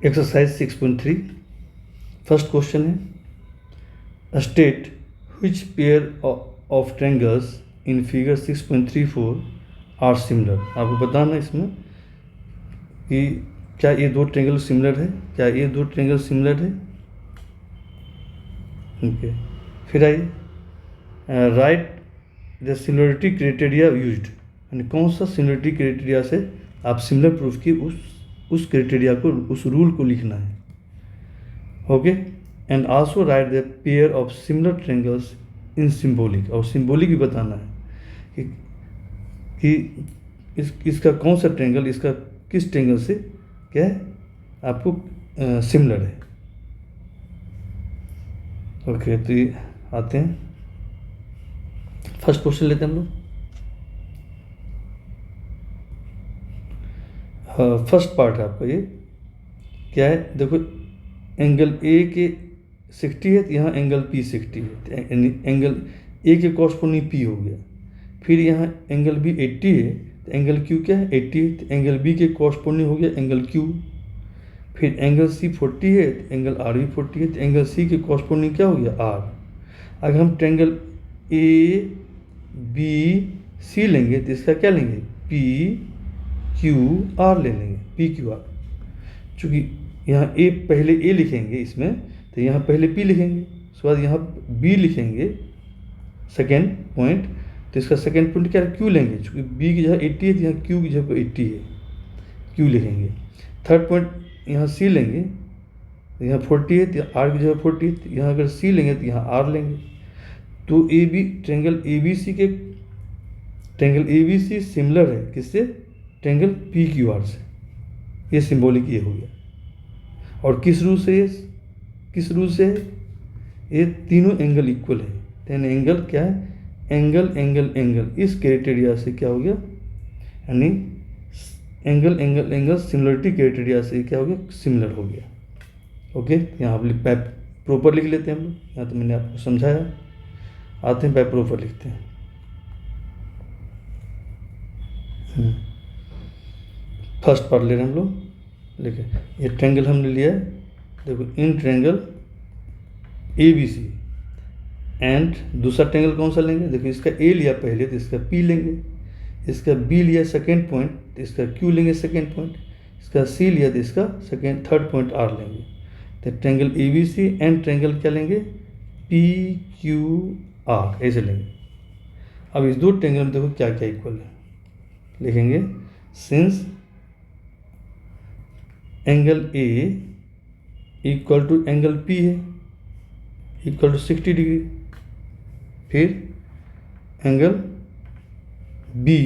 Exercise 6.3 first question है state which pair of triangles in figure 6.34 are similar. आपको बताना इसमें कि क्या ये दो ट्रायंगल सिमिलर है, क्या ये दो ट्रायंगल सिमिलर है। ओके, फिर आइए right the similarity criteria used, यानी कौन सा सिमिलरिटी क्राइटेरिया से आप सिमिलर प्रूफ की उस क्राइटेरिया को, उस रूल को लिखना है। Okay, and also right the pair of similar triangles in symbolic, और सिंबॉलिक भी बताना है कि इसका कौन सा ट्रायंगल इसका किस ट्रायंगल से क्या है आपको सिमिलर है। ओके, तो ये आते हैं फर्स्ट क्वेश्चन लेते हैं हम लोग। फर्स्ट पार्ट है आपका, ये क्या है देखो, एंगल ए के 60 है तो यहाँ एंगल पी 60 है, एंगल ए के कॉरस्पॉन्डिंग पी हो गया। फिर यहाँ एंगल बी 80 है तो एंगल क्यू क्या है 80 है, तो एंगल बी के कॉरस्पॉन्डिंग हो गया एंगल क्यू। फिर एंगल सी 40 है तो एंगल आर भी 40 है, तो एंगल सी के कॉरस्पॉन्डिंग क्या हो गया आर। अगर हम ट्रायंगल ए बी सी लेंगे तो इसका क्या लेंगे पी क्यू आर ले लेंगे, पी क्यू आर। चूँकि यहाँ ए पहले ए लिखेंगे इसमें, तो यहाँ पहले पी लिखेंगे, उसके बाद यहाँ बी लिखेंगे सेकेंड पॉइंट, तो इसका सेकेंड पॉइंट क्या क्यू लेंगे। चूँकि बी की जगह 80 है तो यहाँ क्यू की जगह 80 है, क्यू लिखेंगे। थर्ड पॉइंट यहाँ सी लेंगे तो यहाँ 40 है तो आर की जगह 40 है, तो यहाँ अगर सी लेंगे तो यहाँ आर लेंगे। तो A B triangle A B C similar है किससे, ट्रायंगल पी क्यू आर से। ये सिंबॉलिक ये हो गया। और किस रूल से है, ये तीनों एंगल इक्वल है, यानी एंगल क्या है एंगल इस क्राइटेरिया से क्या हो गया, यानी एंगल सिमिलरिटी क्राइटेरिया से क्या हो गया सिमिलर हो गया। ओके, यहाँ आप प्रॉपर लिख लेते हैं हम लोग, यहाँ तो मैंने आपको समझाया। आते हैं प्रॉपर लिखते हैं। फर्स्ट पार्ट ले रहे हैं हम लोग, लिखे ये ट्रायंगल हमने लिया है, देखो in triangle A B C, and दूसरा ट्रायंगल कौन सा लेंगे, देखो इसका ए लिया पहले तो इसका पी लेंगे, इसका बी लिया सेकेंड पॉइंट तो इसका क्यू लेंगे सेकेंड पॉइंट, इसका सी लिया तो इसका थर्ड पॉइंट आर लेंगे। तो triangle A B C and triangle क्या लेंगे पी क्यू आर, ऐसे लेंगे। अब इस दो ट्रायंगल में देखो क्या क्या इक्वल है, लिखेंगे since angle A equal to angle P है इक्वल टू 60 डिग्री, फिर एंगल बी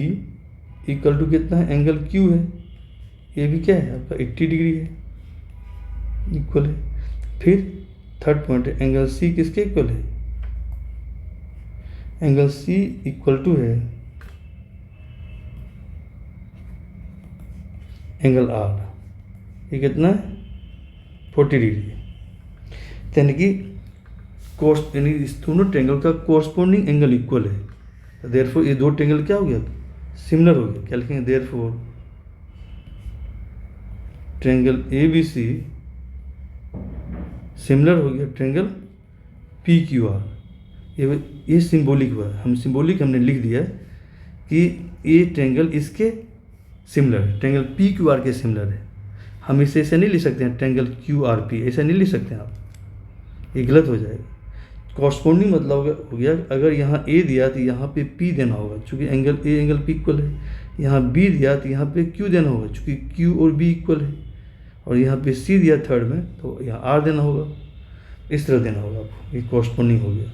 इक्वल टू कितना है एंगल क्यू है, ये भी क्या है आपका 80 डिग्री है, इक्वल है। फिर थर्ड पॉइंट है एंगल सी किसके इक्वल है, एंगल सी इक्वल टू है एंगल आर, ये कितना है 40 डिग्री, यानी कि यानी इस दोनों ट्रायंगल का कोरस्पॉन्डिंग एंगल इक्वल है। तो देयरफॉर ये दो ट्रायंगल क्या हो गया सिमिलर हो गया। क्या लिखेंगे therefore triangle A B C similar हो गया ट्रायंगल पी क्यू आर। ये सिंबॉलिक हुआ, हमने लिख दिया कि ये ट्रायंगल इसके सिमिलर है, ट्रायंगल पी क्यू आर के सिमिलर है। हम इसे ऐसे नहीं लिख सकते हैं ट्रायंगल क्यू आर पी, ऐसा नहीं लिख सकते हैं आप, ये गलत हो जाएगा। कॉरस्पॉन्डिंग मतलब हो गया, अगर यहाँ ए दिया तो यहाँ पे पी देना होगा, चूँकि angle A angle P equal है। यहाँ बी दिया तो यहाँ पे क्यू देना होगा, चूँकि क्यू और बी इक्वल है। और यहाँ पे सी दिया थर्ड में तो यहाँ आर देना होगा, इस तरह देना होगा आपको, ये कॉरस्पॉन्डिंग हो गया।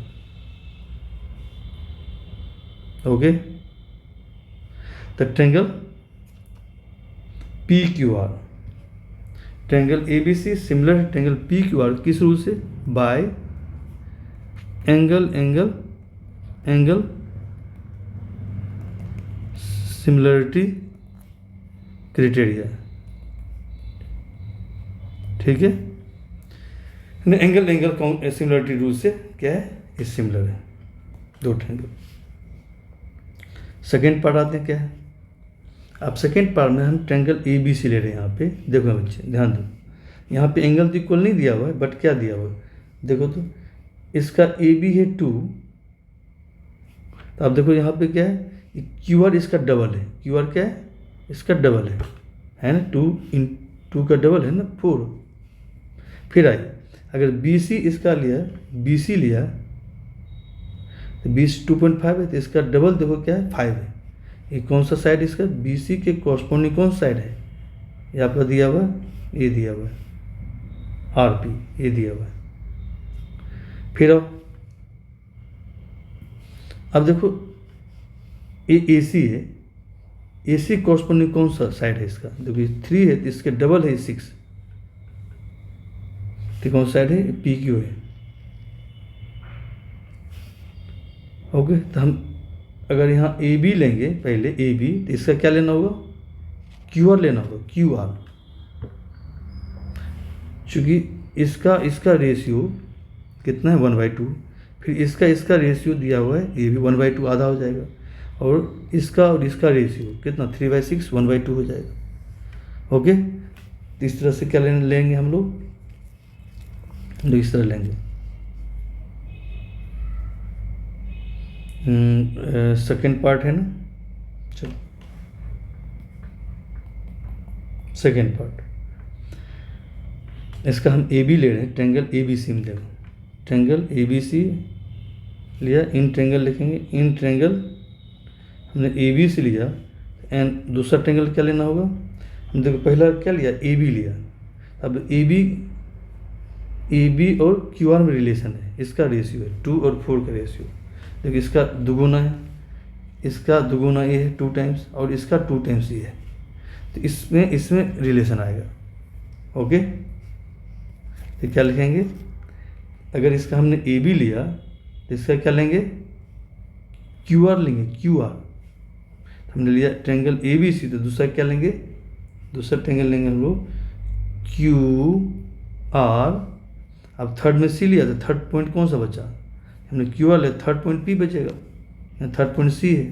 ओके, तो triangle P Q R, triangle A B C similar है ट्रायंगल पी क्यू आर किस रूल से, बाय एंगल सिमिलरिटी क्राइटेरिया। ठीक है, एंगल सिमिलरिटी रूल से क्या है ये सिमिलर है दो ट्रायंगल। सेकेंड पार्ट आते हैं क्या है, अब सेकेंड पार्ट में हम ट्रायंगल ए बी सी ले रहे हैं। यहाँ पे देखो बच्चे ध्यान दो, यहाँ पे एंगल तो इक्वल नहीं दिया हुआ है, बट क्या दिया हुआ है देखो तो, इसका ए बी है 2, तो अब देखो यहाँ पे क्या है, क्यू आर इसका डबल है, क्यू आर क्या है, इसका डबल है ना, 2 का डबल है ना 4। फिर आइए, अगर बी सी इसका लिया, बी सी लिया तो बी सी 2.5 है, तो इसका डबल देखो क्या है 5 है। ये कौन सा साइड इसका, बी सी के कॉरस्पॉन्डिंग कौन सा साइड है, ये आपका दिया हुआ है, ये दिया हुआ है आर पी, ये दिया हुआ है। फिर अब देखो ये ए सी है, ए सी कॉरस्पॉन्डिंग कौन सा साइड है इसका, देखो 3 है तो इसके डबल है 6, तो कौन सा साइड है, पी क्यू है। ओके, तो हम अगर यहाँ ए बी लेंगे पहले, ए बी, तो इसका क्या लेना होगा, क्यू आर लेना होगा, क्यू आर, चूँकि इसका रेशियो कितना है 1/2, फिर इसका रेशियो दिया हुआ है, ये भी 1/2 आधा हो जाएगा, और इसका रेशियो कितना 3/6 1/2 हो जाएगा। ओके, तो इस तरह से क्या लेंगे हम लोग, तो इस तरह लेंगे। सेकेंड पार्ट है ना, चलो सेकेंड पार्ट, इसका हम ए बी ले रहे हैं, ट्रेंगल ए बी सी में देखो, ट्रेंगल ए बी सी लिया, इन ट्रेंगल लिखेंगे, इन ट्रेंगल हमने ए बी सी लिया, एंड दूसरा ट्रेंगल क्या लेना होगा, हम देखो पहला क्या लिया, ए बी लिया, अब ए बी और क्यू आर में रिलेशन है, इसका रेशियो है 2 और 4 का रेशियो, देखो इसका दुगुना है, इसका दुगुना ये है 2 टाइम्स, और इसका 2 टाइम्स ये है, तो इसमें रिलेशन आएगा। ओके, तो क्या लिखेंगे, अगर इसका हमने ए बी लिया तो इसका क्या लेंगे, क्यू आर लेंगे, क्यू आर, हमने लिया ट्रेंगल ए बी सी, तो दूसरा क्या लेंगे, दूसरा ट्रेंगल लेंगे हम लोग क्यू आर। अब थर्ड में सी लिया तो थर्ड पॉइंट कौन सा बचा, हमने क्यू आर लिया, थर्ड पॉइंट पी बचेगा, यहाँ थर्ड पॉइंट सी है,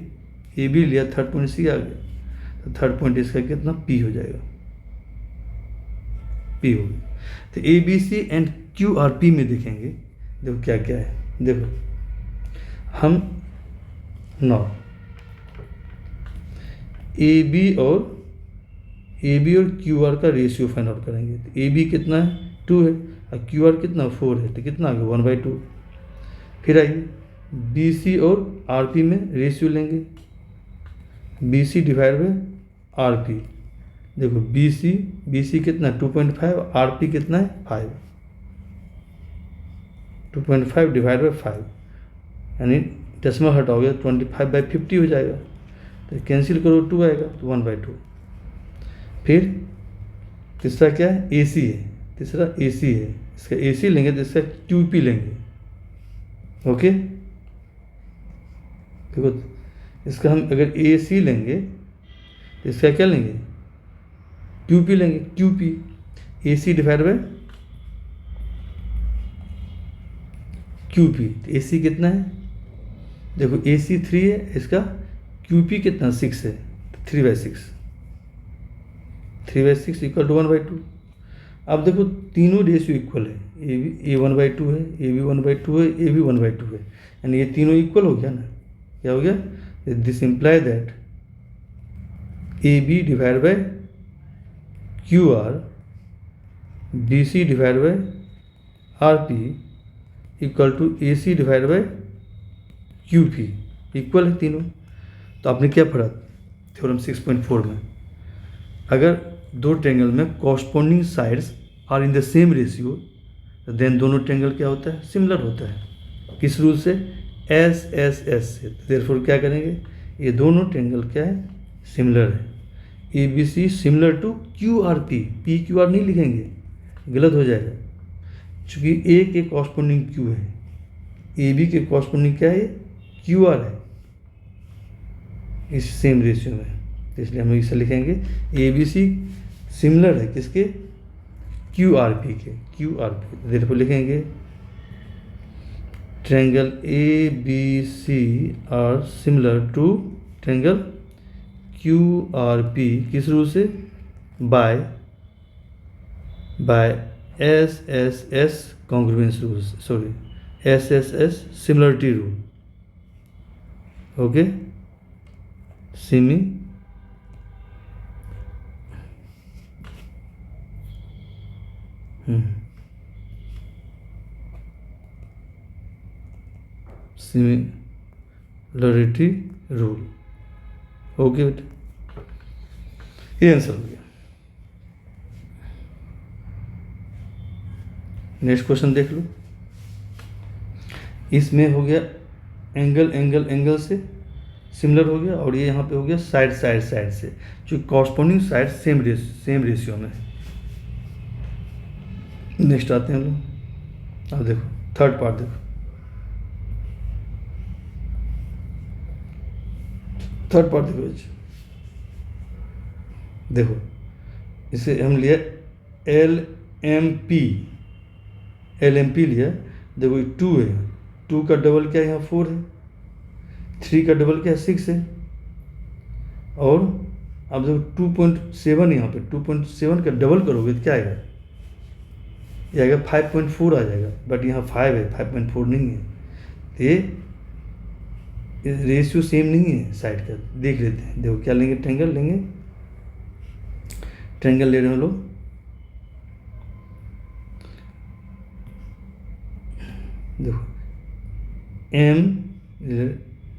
ए बी लिया, थर्ड पॉइंट सी आ गया, तो थर्ड पॉइंट इसका कितना पी हो जाएगा, पी हो गया। तो A B C and Q R P में देखेंगे, देखो क्या क्या है, देखो हम नौ ए बी और क्यू आर का रेशियो फाइंड आउट करेंगे, तो ए बी कितना है 2 है, और क्यू आर कितना 4 है, तो कितना आ गया 1/2। फिर आइए बी सी और आर पी में रेशियो लेंगे, B C divide by R P, देखो बी सी कितना 2.5, आर पी कितना है 5, 2.5 डिवाइड बाई 5, यानी डेसिमल हटाओगे 25/50 हो जाएगा, तो कैंसिल करो 2 आएगा, तो 1/2। फिर तीसरा क्या है, ए सी है, तीसरा ए सी है, इसका ए सी लेंगे तो इसका क्यू पी लेंगे। ओके, देखो इसका हम अगर ए सी लेंगे तो इसका क्या लेंगे, क्यू पी लेंगे, Q P, A C divide by Q P, तो ए सी कितना है, देखो ए सी 3 है, इसका क्यू पी कितना 6 है, तो 3/6 इक्वल टू 1/2। अब देखो तीनों रेशियो इक्वल है, ए 1/2 है, ए बी 1/2 है, ए बी 1/2 है, यानी ये तीनों इक्वल हो गया ना, क्या हो गया, this imply that A B divide by Q R, B C divide by R P equal to A C divide by Q P, equal है तीनों। तो आपने क्या पढ़ा थ्योरम 6.4 में, अगर दो ट्रेंगल में corresponding sides are in the same ratio, then दोनों ट्रेंगल क्या होता है, सिमिलर होता है, किस रूल से, एस से। देयरफॉर क्या करेंगे, ये दोनों ट्रेंगल क्या है, सिमिलर है, A B C similar to Q R P, P Q R नहीं लिखेंगे, गलत हो जाएगा, चूँकि ए के कॉरस्पॉन्डिंग क्यू है, ए बी के कॉरस्पॉन्डिंग क्या है, क्यू आर है, इस सेम रेशियो में, तो इसलिए हम इसे लिखेंगे ए बी सी सिमिलर है किसके, क्यू आर पी के, क्यू आर पी, देयरफॉर लिखेंगे triangle A B C are similar to triangle Q R P, किस रूल से, by by SSS congruence rule, sorry SSS similarity rule, okay similarity rule, okay बेटा, ये answer हो गया। Next question देख लो, इसमें हो गया एंगल एंगल एंगल से सिमिलर हो गया, और ये यहाँ पे हो गया साइड साइड साइड से, जो कॉरस्पॉन्डिंग साइड सेम रेशियो में है। नेक्स्ट आते हैं हम लोग, अब देखो थर्ड पार्ट देखो, थर्ड पार्ट देखो बच्चे, देखो इसे हम लिया LMP लिया, देखो ये 2 है, 2 का डबल क्या है यहाँ 4 है, 3 का डबल क्या है 6 है, और अब देखो 2.7 यहाँ पे, 2.7 का डबल करोगे तो क्या आएगा, ये आएगा 5.4 आ जाएगा, बट यहाँ 5 है, 5.4 नहीं है, तो ये रेशियो सेम नहीं है साइड का। देख लेते हैं, देखो क्या लेंगे, ट्रायंगल लेंगे, ट्रायंगल ले रहे हैं हम लोग, देखो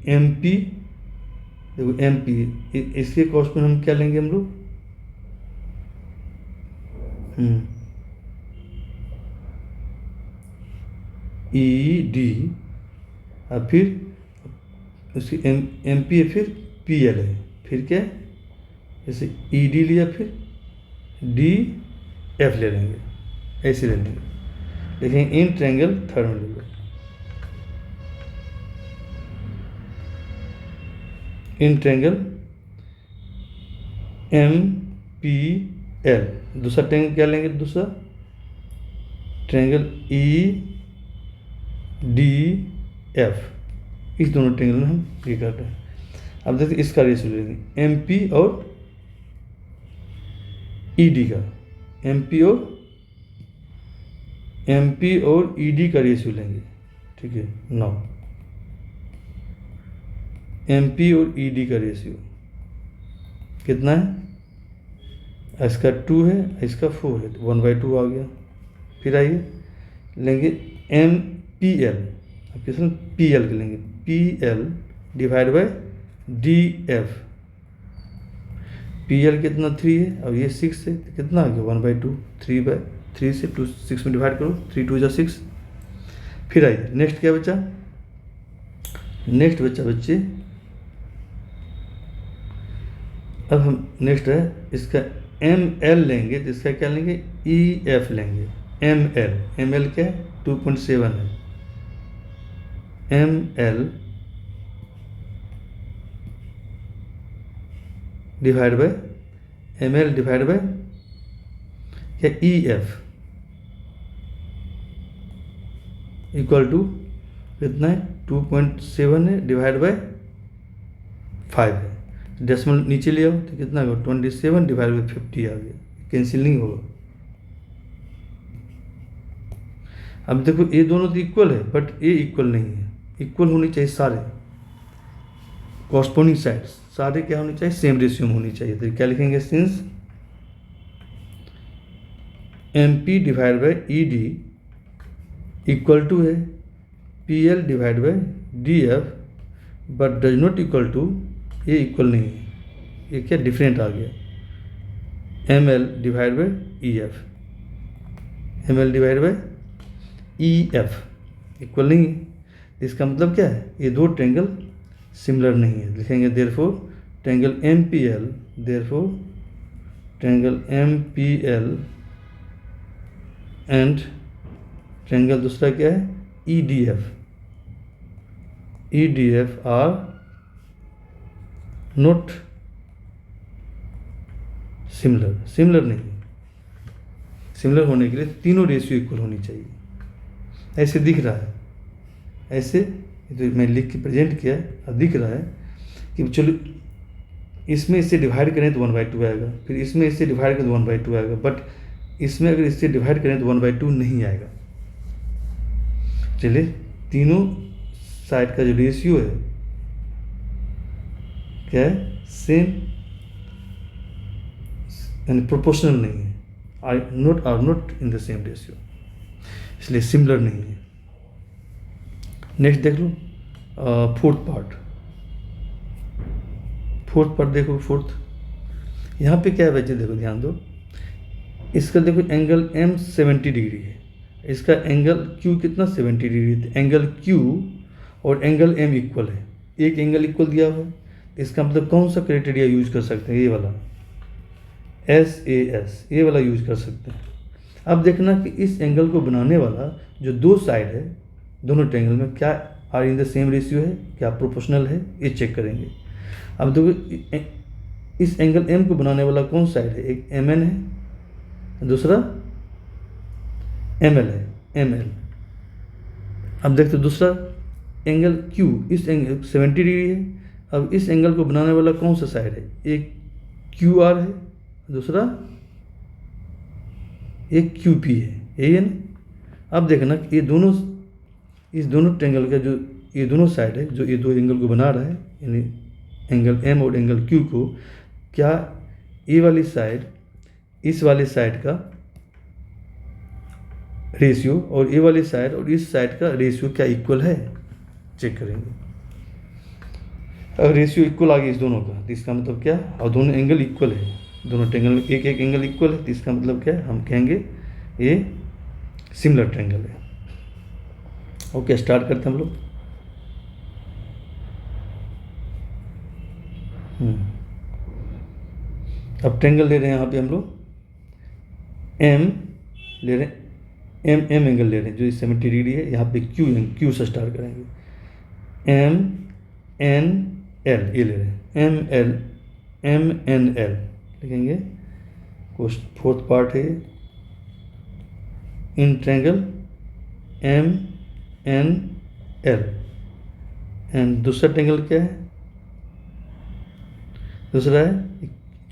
MP, देखो MP, इसके कॉस्ट में हम क्या लेंगे हम लोग, ED, और फिर उसकी MP है, फिर PL है, फिर क्या है, जैसे ED लिया फिर DF ले लेंगे, ऐसे ले लेंगे, देखें इन ट्रायंगल थर्ड में ले लो, इन ट्रायंगल MPL, दूसरा ट्रायंगल क्या लेंगे, दूसरा ट्रायंगल EDF, इस दोनों ट्रायंगल में हम ये कर रहे हैं। अब देखते इसका रेशियो लेंगे, MP और ED का, MP और ED का रेशियो लेंगे, ठीक है। नाउ MP और ED का रेशियो कितना है, इसका 2 है, इसका 4 है, तो 1/2 आ गया। फिर आइए लेंगे MPL, अब किसमें PL के लेंगे, PL divide by DF, PL कितना 3 है, और ये 6 है, तो कितना आ गया 1/2, 3 से 2 6 में डिवाइड करो, 3 2 6। फिर आइए नेक्स्ट क्या बचा, नेक्स्ट बच्चा बच्चे, अब हम नेक्स्ट है इसका ML लेंगे, तो इसका क्या लेंगे, EF लेंगे, ML क्या है 2.7 है, ML divide by ML divide by क्या EF इक्वल टू कितना है 2.7 है, डिवाइड बाय 5 है, डेसिमल नीचे ले आओ तो कितना होगा 27 डिवाइड बाई 50 आ गया, कैंसिल नहीं होगा। अब देखो ये दोनों तो इक्वल है, बट ये इक्वल नहीं है, इक्वल होनी चाहिए सारे कॉरस्पॉन्डिंग साइड्स, सारे क्या होनी चाहिए, सेम रेशियो में होनी चाहिए। तो क्या लिखेंगे, since MP divide by ED equal to है PL divide by DF, but does not equal to, ये इक्वल नहीं है, ये क्या डिफरेंट आ गया, ML divide by EF, ML divide by EF equal नहीं है। इसका मतलब क्या है, ये दो ट्रायंगल सिमिलर नहीं है। लिखेंगे therefore triangle MPL, therefore triangle MPL and triangle दूसरा क्या है EDF आर नॉट सिमिलर नहीं। सिमिलर होने के लिए तीनों रेशियो इक्वल होनी चाहिए। ऐसे दिख रहा है, ऐसे तो मैं लिख के प्रेजेंट किया, अब दिख रहा है कि चलो इसमें इससे डिवाइड करें तो 1/2 आएगा, फिर इसमें इससे डिवाइड करें तो 1/2 आएगा, बट इसमें अगर इससे डिवाइड करें तो 1/2 नहीं आएगा। चलिए, तीनों साइड का जो रेशियो है क्या है, सेम यानी प्रोपोर्शनल नहीं है, are not in the same ratio, इसलिए सिमिलर नहीं है। नेक्स्ट देख लो फोर्थ पार्ट देखो। यहाँ पे क्या है बच्चे, देखो ध्यान दो, इसका देखो एंगल M 70 डिग्री है, इसका एंगल Q कितना 70 डिग्री है। एंगल Q और एंगल M इक्वल है, एक एंगल इक्वल दिया हुआ है, इसका मतलब कौन सा क्राइटेरिया यूज कर सकते हैं, ये वाला SAS, ये वाला यूज कर सकते हैं। अब देखना कि इस एंगल को बनाने वाला जो दो साइड है, दोनों ट्रायंगल में क्या are in the same ratio है, क्या प्रोपोर्शनल है, ये चेक करेंगे। अब देखो इस एंगल M को बनाने वाला कौन साइड है, एक MN है, दूसरा ML है, ML। अब देखते दूसरा एंगल Q, इस एंगल 70 डिग्री है। अब इस एंगल को बनाने वाला कौन सा साइड है, एक QR है, दूसरा एक QP है, यही है ना। अब देखना कि इस दोनों ट्रायंगल का जो ये दोनों साइड है, जो ये दो एंगल को बना रहा है, यानी एंगल M और एंगल Q को, क्या ये वाली साइड इस वाली साइड का रेशियो और ये वाली साइड और इस साइड का रेशियो क्या इक्वल है, चेक करेंगे। अगर रेशियो इक्वल आ गया इस दोनों का तो इसका मतलब क्या, और दोनों एंगल इक्वल है, दोनों ट्रायंगल में एक एंगल इक्वल है, तो इसका मतलब क्या है, हम कहेंगे ये सिमिलर ट्रायंगल है। ओके, स्टार्ट करते हैं हम लोग। अब ट्रायंगल ले रहे हैं यहाँ पे हम लोग M ले रहे हैं, M एंगल ले रहे हैं जो 70 डिग्री है। यहाँ पे Q से स्टार्ट करेंगे, MNL ये ले रहे हैं, MNL लिखेंगे। फोर्थ पार्ट है इन ट्रायंगल MNL। एंड दूसरा ट्रायंगल क्या है, दूसरा है,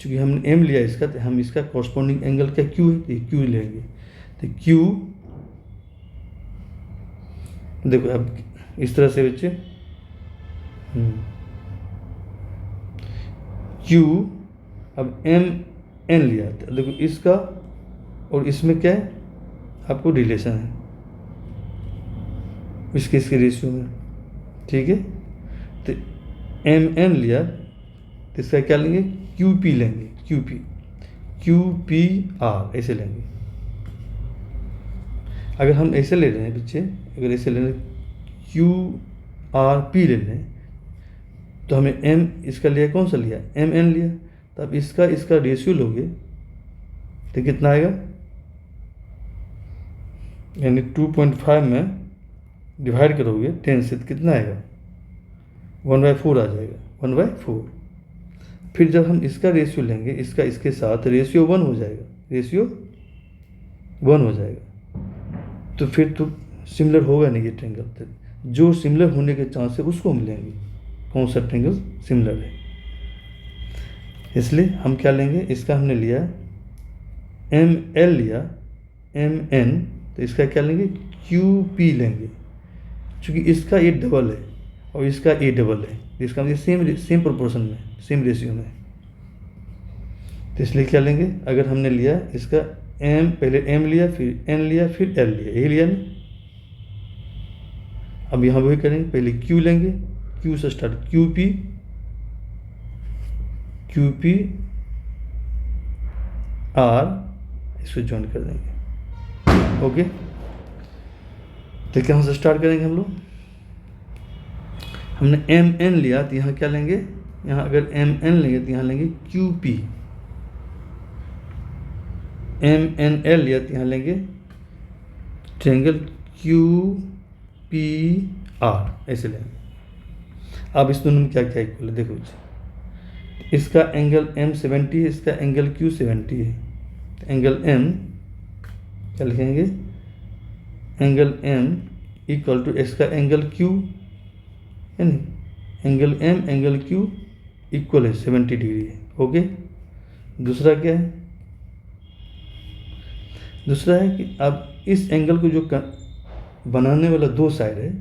चूँकि हमने M लिया इसका, तो हम इसका कॉरस्पॉन्डिंग एंगल क्या Q है, तो Q लेंगे। तो Q देखो अब इस तरह से बच्चे Q, अब MN लिया, तो देखो इसका और इसमें क्या है, आपको रिलेशन है इसके रेशियो में, ठीक है। तो MN लिया तो इसका क्या लेंगे, QP लेंगे, QPR ऐसे लेंगे। अगर हम ऐसे ले रहे हैं बच्चे, अगर ऐसे ले रहे हैं QRP ले लें, तो हमें M इसका लिया कौन सा लिया, MN लिया, तो अब इसका रेशियो लोगे तो कितना आएगा, यानी 2.5 में डिवाइड करोगे 10 से तो कितना आएगा, 1/4 आ जाएगा, 1/4। फिर जब हम इसका रेशियो लेंगे, इसके साथ रेशियो 1 हो जाएगा, तो फिर तो सिमिलर होगा नहीं ये ट्रायंगल। जो सिमिलर होने के चांस है उसको हम लेंगे, कौन सा ट्रायंगल सिमिलर है। इसलिए हम क्या लेंगे, इसका हमने लिया ML लिया, MN, तो इसका क्या लेंगे, QP लेंगे। चूँकि इसका A डबल है और इसका A डबल है, इसका मतलब सेम प्रोपोर्शन में, सेम रेशियो में, तो इसलिए क्या लेंगे, अगर हमने लिया इसका पहले M लिया, फिर N लिया, फिर L लिया, यही लिया नहीं। अब यहाँ वही करेंगे, पहले Q लेंगे, Q से स्टार्ट, QP R, इसको ज्वाइन कर देंगे। ओके, तो कहाँ से स्टार्ट करेंगे हम लोग, हमने MN लिया तो यहाँ क्या लेंगे, यहाँ अगर MN लेंगे तो यहाँ लेंगे QP, MNL लिया तो यहाँ लेंगे ट्रायंगल QPR, ऐसे लेंगे। अब इस दोनों में क्या क्या इक्वल है, देखो इसका एंगल M 70 है, इसका एंगल Q 70 है, तो एंगल M क्या लिखेंगे, एंगल M इक्वल टू इसका एंगल Q है नहीं, angle M angle Q equal है 70 डिग्री है। ओके, दूसरा क्या है, दूसरा है कि अब इस एंगल को जो बनाने वाला दो साइड है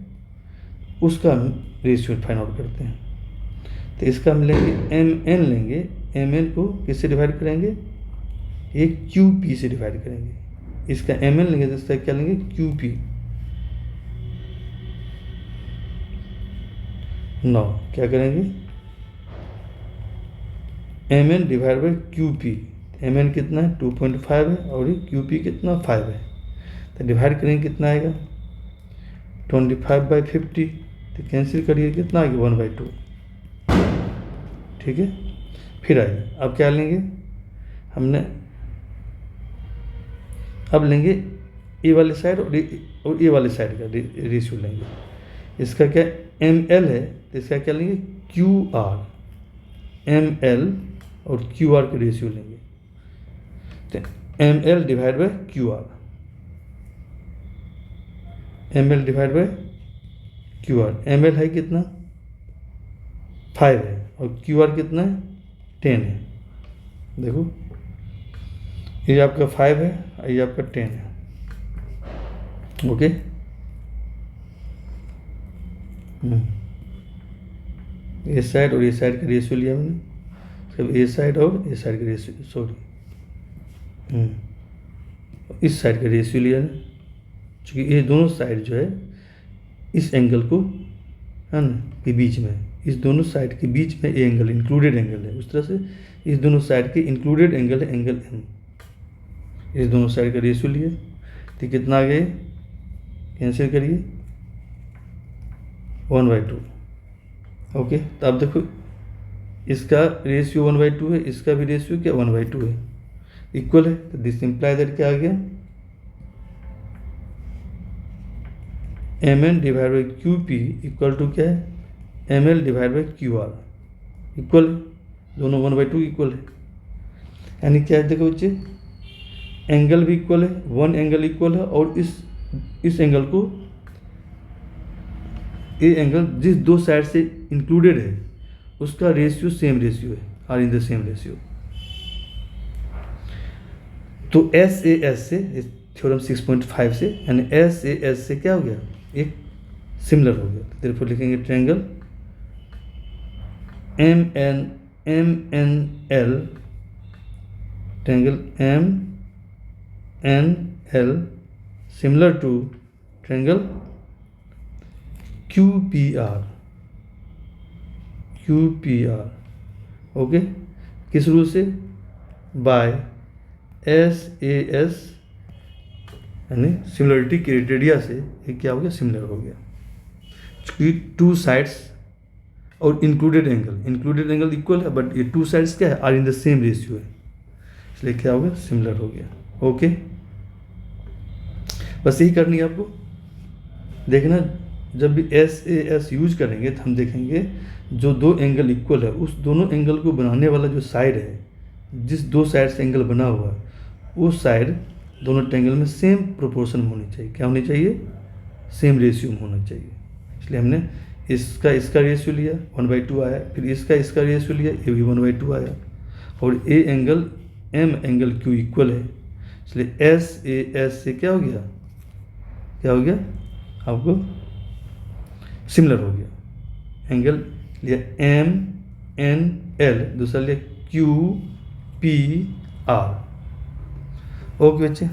उसका हम रेशियो फाइंड आउट करते हैं। तो इसका हम लेंगे MN लेंगे, MN को किससे डिवाइड करेंगे, एक QP से डिवाइड करेंगे। इसका MN लेंगे तो इसका क्या लेंगे, QP। नौ क्या करेंगे, MN divide by QP। MN कितना है 2.5 है और ये QP कितना 5 है। तो डिवाइड करेंगे कितना आएगा 25/50। तो कैंसिल करिए कितना आएगा 1/2। ठीक है, फिर आइए अब क्या लेंगे हमने, अब लेंगे ए वाले साइड और ए वाले साइड का रेशियो लेंगे। इसका क्या ML है तो इसका क्या लेंगे QR। ML और QR के रेशियो लेंगे। तो ML divide by QR, ML divide by QR। ML है कितना 5 है और QR कितना है 10 है। देखो ये आपका 5 है और ये आपका 10 है। ओके, ये साइड और ये साइड का रेशियो लिया हमने, सिर्फ ए साइड और ए साइड का रेशियो, सॉरी इस साइड का रेशियो लिया है, क्योंकि ये दोनों साइड जो है इस एंगल को है ना के बीच में, इस दोनों साइड के बीच में ये एंगल इंक्लूडेड एंगल है। उस तरह से इस दोनों साइड के इंक्लूडेड एंगल है एंगल M। इस दोनों साइड का रेशियो लिए तो कितना आ गया, कैंसिल करिए 1/2। ओके, तो अब देखो इसका रेशियो 1/2 है, इसका भी रेशियो क्या 1/2 है, इक्वल है। तो दिस इंप्लाई दैट क्या आ गया MN divide by QP equal to क्या है ML divide by QR, equal है, दोनों 1/2 इक्वल है। यानी क्या है देखो बच्चे, एंगल भी इक्वल है, वन एंगल इक्वल है और इस एंगल को, ये एंगल जिस दो साइड से इंक्लूडेड है उसका रेशियो सेम रेशियो है, are in the same ratio. तो SAS से थ्योरम 6.5 से, यानी SAS से क्या हो गया, एक सिमिलर हो गया। तो therefore लिखेंगे triangle MNL, triangle MNL similar to triangle QPR। Okay, किस रूल से, बाय SAS यानी सिमिलरिटी क्राइटेरिया से ये क्या हो गया, सिमिलर हो गया। क्योंकि टू साइड्स और इंक्लूडेड एंगल इक्वल है, बट ये टू साइड्स क्या है, are in the same ratio है, इसलिए क्या हो गया, सिमिलर हो गया। ओके, बस यही करनी है आपको। देखना जब भी SAS यूज करेंगे तो हम देखेंगे जो दो एंगल इक्वल है उस दोनों एंगल को बनाने वाला जो साइड है, जिस दो साइड से एंगल बना हुआ है वो साइड दोनों ट्रायंगल में सेम प्रोपोर्शन में होनी चाहिए। क्या होनी चाहिए, सेम रेशियो में होना चाहिए। इसलिए हमने इसका रेशियो लिया 1/2 आया, फिर इसका रेशियो लिया, ये भी 1/2 आया, और A angle M angle Q equal है, इसलिए SAS से क्या हो गया आपको सिमिलर हो गया। एंगल लिया MNL, दूसरा लिया QPR। ओके बच्चे।